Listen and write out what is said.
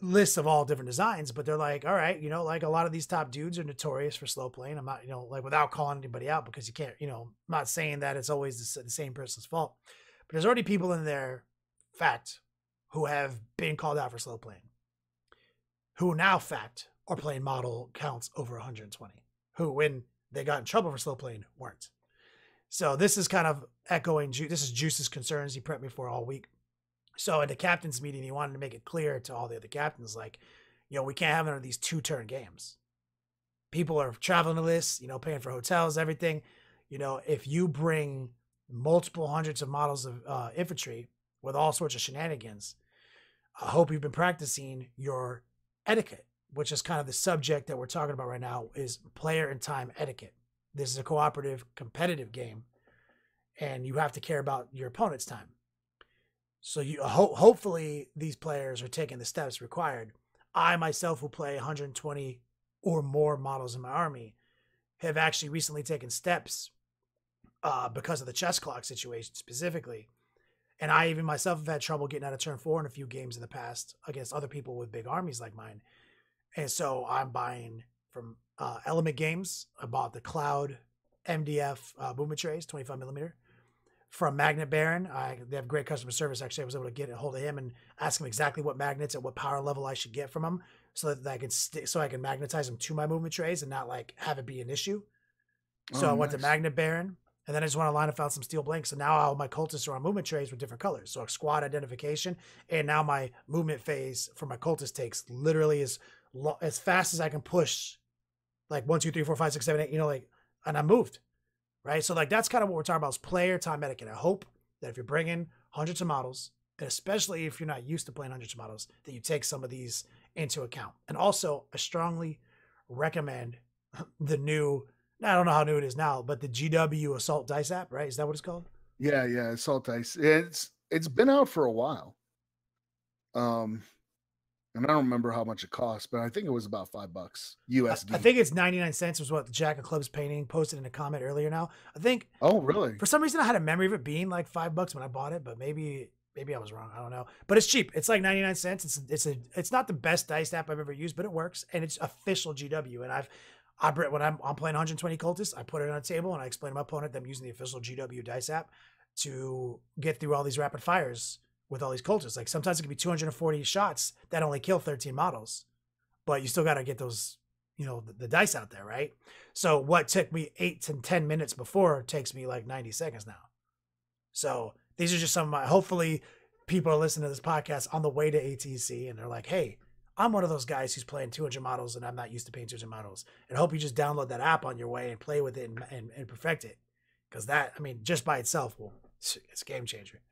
lists of all different designs, but they're like, all right, you know, like a lot of these top dudes are notorious for slow playing. I'm not, you know, like without calling anybody out, because you can't, you know, I'm not saying that it's always the same person's fault, but there's already people in there, fact, who have been called out for slow playing, who now, fact, are playing model counts over 120, who, when they got in trouble for slow playing, weren't. So this is kind of echoing, this is Juice's concerns he prepped me for all week. So at the captain's meeting, he wanted to make it clear to all the other captains, like, you know, we can't have none of these 2-turn games. People are traveling to this, you know, paying for hotels, everything. You know, if you bring multiple hundreds of models of infantry with all sorts of shenanigans, I hope you've been practicing your etiquette, which is kind of the subject that we're talking about right now, is player and time etiquette. This is a cooperative, competitive game, and you have to care about your opponent's time. So you hopefully these players are taking the steps required. I myself, who play 120 or more models in my army, have actually recently taken steps because of the chess clock situation specifically. And I even myself have had trouble getting out of turn 4 in a few games in the past against other people with big armies like mine. And so I'm buying from Element Games. I bought the Cloud MDF movement trays, 25 millimeter. From Magnet Baron, they have great customer service. Actually, I was able to get a hold of him and ask him exactly what magnets and what power level I should get from him, so that I can I can magnetize them to my movement trays and not like have it be an issue. So I went to Magnet Baron, and then I just went online and found some steel blanks. So now all my cultists are on movement trays with different colors. So a squad identification, and now my movement phase for my cultist takes literally as fast as I can push, like 1, 2, 3, 4, 5, 6, 7, 8. You know, like, and I moved. Right. So like, that's kind of what we're talking about, is player time etiquette. I hope that if you're bringing hundreds of models, and especially if you're not used to playing hundreds of models, that you take some of these into account. And also, I strongly recommend the new, I don't know how new it is now, but the GW Assault Dice app, right? Is that what it's called? Yeah, Assault Dice. It's been out for a while. And I don't remember how much it cost, but I think it was about $5 USD. I think it's 99 cents was what Jack of Clubs Painting posted in a comment earlier now. I think. Oh, really? For some reason, I had a memory of it being like $5 when I bought it, but maybe I was wrong. I don't know. But it's cheap. It's like 99 cents. It's not the best dice app I've ever used, but it works, and it's official GW. And when I'm playing 120 cultists, I put it on a table and I explain to my opponent that I'm using the official GW dice app to get through all these rapid fires with all these cultists. Like, sometimes it can be 240 shots that only kill 13 models, but you still got to get those, you know, the dice out there, right? So what took me 8 to 10 minutes before takes me like 90 seconds now. So these are just some of my, hopefully people are listening to this podcast on the way to ATC and they're like, hey, I'm one of those guys who's playing 200 models and I'm not used to playing 200 models. And I hope you just download that app on your way and play with it and perfect it. Because that, I mean, just by itself, it's a game changer.